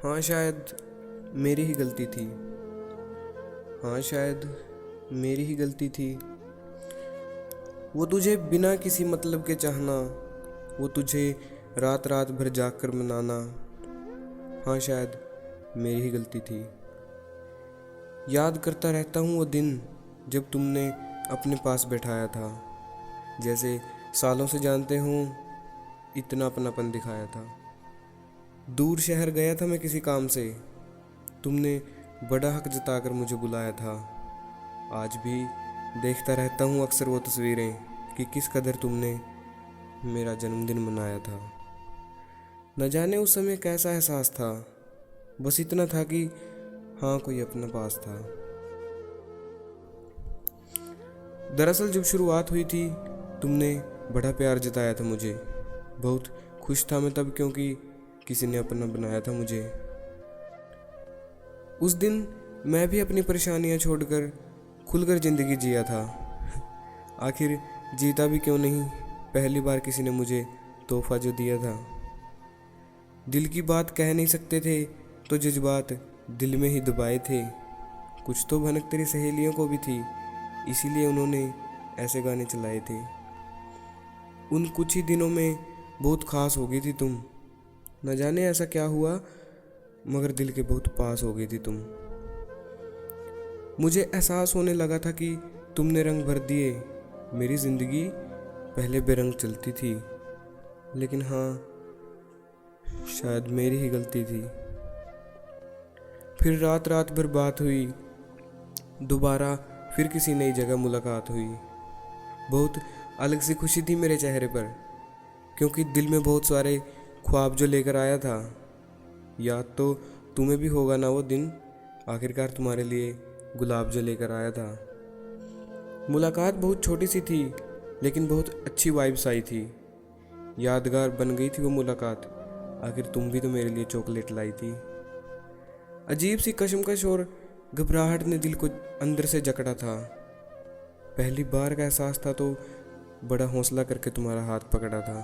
हाँ शायद मेरी ही गलती थी। हाँ शायद मेरी ही गलती थी। वो तुझे बिना किसी मतलब के चाहना, वो तुझे रात रात भर जाग कर मनाना। हाँ शायद मेरी ही गलती थी। याद करता रहता हूँ वो दिन जब तुमने अपने पास बैठाया था, जैसे सालों से जानते हूँ इतना अपनापन दिखाया था। दूर शहर गया था मैं किसी काम से, तुमने बड़ा हक जताकर मुझे बुलाया था। आज भी देखता रहता हूँ अक्सर वो तस्वीरें कि किस कदर तुमने मेरा जन्मदिन मनाया था। न जाने उस समय कैसा एहसास था, बस इतना था कि हाँ कोई अपना पास था। दरअसल जब शुरुआत हुई थी तुमने बड़ा प्यार जताया था मुझे। बहुत खुश था मैं तब, क्योंकि किसी ने अपना बनाया था मुझे। उस दिन मैं भी अपनी परेशानियां छोड़कर खुलकर ज़िंदगी जिया था। आखिर जीता भी क्यों नहीं, पहली बार किसी ने मुझे तोहफा जो दिया था। दिल की बात कह नहीं सकते थे तो जज्बात दिल में ही दबाए थे। कुछ तो भनक तेरी सहेलियों को भी थी, इसीलिए उन्होंने ऐसे गाने चलाए थे। उन कुछ ही दिनों में बहुत खास हो गई थी तुम। न जाने ऐसा क्या हुआ, मगर दिल के बहुत पास हो गई थी तुम। मुझे एहसास होने लगा था कि तुमने रंग भर दिए मेरी ज़िंदगी। पहले बेरंग चलती थी, लेकिन हाँ शायद मेरी ही गलती थी। फिर रात रात भर बात हुई, दोबारा फिर किसी नई जगह मुलाकात हुई। बहुत अलग सी खुशी थी मेरे चेहरे पर, क्योंकि दिल में बहुत सारे ख्वाब जो लेकर आया था। याद तो तुम्हें भी होगा ना वो दिन, आखिरकार तुम्हारे लिए गुलाब जो लेकर आया था। मुलाकात बहुत छोटी सी थी, लेकिन बहुत अच्छी वाइब्स आई थी। यादगार बन गई थी वो मुलाकात। आखिर तुम भी तो मेरे लिए चॉकलेट लाई थी। अजीब सी कशमकश और घबराहट ने दिल को अंदर से जकड़ा था। पहली बार का एहसास था तो बड़ा हौसला करके तुम्हारा हाथ पकड़ा था।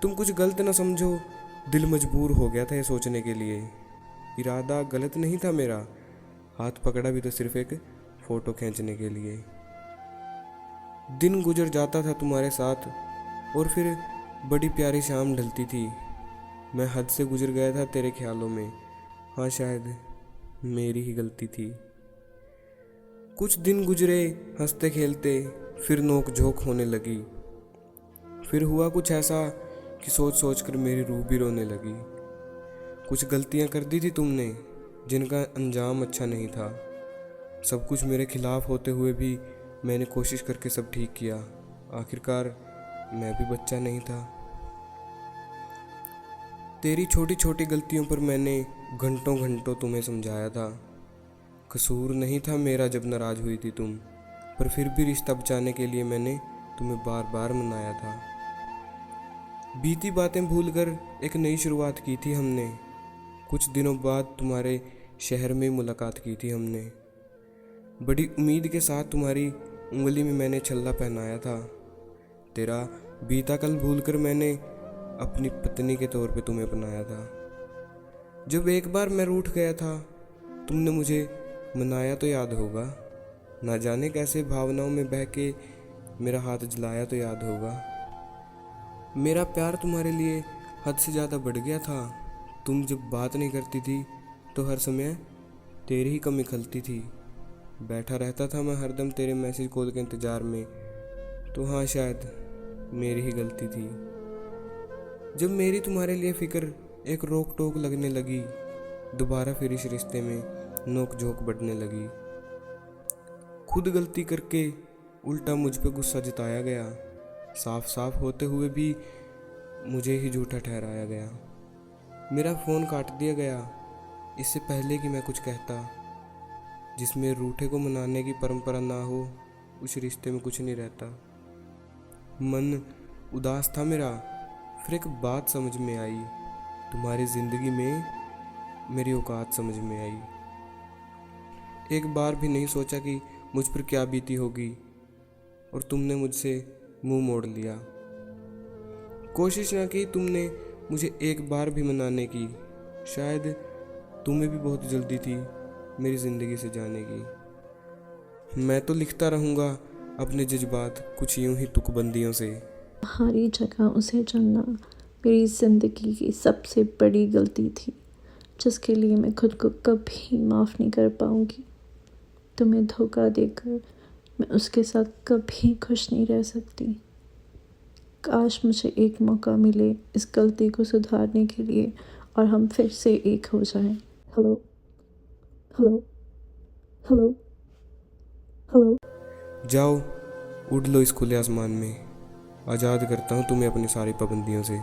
तुम कुछ गलत न समझो, दिल मजबूर हो गया था ये सोचने के लिए। इरादा गलत नहीं था मेरा, हाथ पकड़ा भी तो सिर्फ एक फ़ोटो खींचने के लिए। दिन गुजर जाता था तुम्हारे साथ और फिर बड़ी प्यारी शाम ढलती थी। मैं हद से गुजर गया था तेरे ख्यालों में। हाँ शायद मेरी ही गलती थी। कुछ दिन गुजरे हंसते खेलते, फिर नोक झोंक होने लगी। फिर हुआ कुछ ऐसा कि सोच सोच कर मेरी रूह भी रोने लगी। कुछ गलतियां कर दी थी तुमने जिनका अंजाम अच्छा नहीं था। सब कुछ मेरे खिलाफ होते हुए भी मैंने कोशिश करके सब ठीक किया। आखिरकार मैं भी बच्चा नहीं था। तेरी छोटी छोटी गलतियों पर मैंने घंटों घंटों तुम्हें समझाया था। कसूर नहीं था मेरा जब नाराज़ हुई थी तुम, पर फिर भी रिश्ता बचाने के लिए मैंने तुम्हें बार बार मनाया था। बीती बातें भूलकर एक नई शुरुआत की थी हमने। कुछ दिनों बाद तुम्हारे शहर में मुलाकात की थी हमने। बड़ी उम्मीद के साथ तुम्हारी उंगली में मैंने छल्ला पहनाया था। तेरा बीता कल भूलकर मैंने अपनी पत्नी के तौर पे तुम्हें अपनाया था। जब एक बार मैं रूठ गया था, तुमने मुझे मनाया तो याद होगा। ना जाने कैसे भावनाओं में बह के मेरा हाथ जलाया तो याद होगा। मेरा प्यार तुम्हारे लिए हद से ज़्यादा बढ़ गया था। तुम जब बात नहीं करती थी तो हर समय तेरी ही कमी खलती थी। बैठा रहता था मैं हरदम तेरे मैसेज कॉल के इंतज़ार में। तो हाँ शायद मेरी ही गलती थी। जब मेरी तुम्हारे लिए फ़िक्र एक रोक टोक लगने लगी, दोबारा फिर इस रिश्ते में नोक झोंक बढ़ने लगी। खुद गलती करके उल्टा मुझ पे गुस्सा जताया गया। साफ साफ होते हुए भी मुझे ही झूठा ठहराया गया। मेरा फ़ोन काट दिया गया इससे पहले कि मैं कुछ कहता। जिसमें रूठे को मनाने की परंपरा ना हो, उस रिश्ते में कुछ नहीं रहता। मन उदास था मेरा, फिर एक बात समझ में आई। तुम्हारी ज़िंदगी में मेरी औकात समझ में आई। एक बार भी नहीं सोचा कि मुझ पर क्या बीती होगी, और तुमने मुझसे मुंह मोड़ लिया। कोशिश ना की तुमने मुझे एक बार भी मनाने की, शायद तुम्हें भी बहुत जल्दी थी मेरी ज़िंदगी से जाने की। मैं तो लिखता रहूँगा अपने जज्बात कुछ यूं ही तुकबंदियों से। तुम्हारी जगह उसे चुनना मेरी ज़िंदगी की सबसे बड़ी गलती थी, जिसके लिए मैं खुद को कभी माफ़ नहीं कर पाऊँगी। तुम्हें धोखा देकर मैं उसके साथ कभी खुश नहीं रह सकती। काश मुझे एक मौका मिले इस गलती को सुधारने के लिए और हम फिर से एक हो जाएं। Hello, hello, hello, hello. जाओ, उड़ लो इस खुले आसमान में। आज़ाद करता हूँ तुम्हें अपनी सारी पाबंदियों से।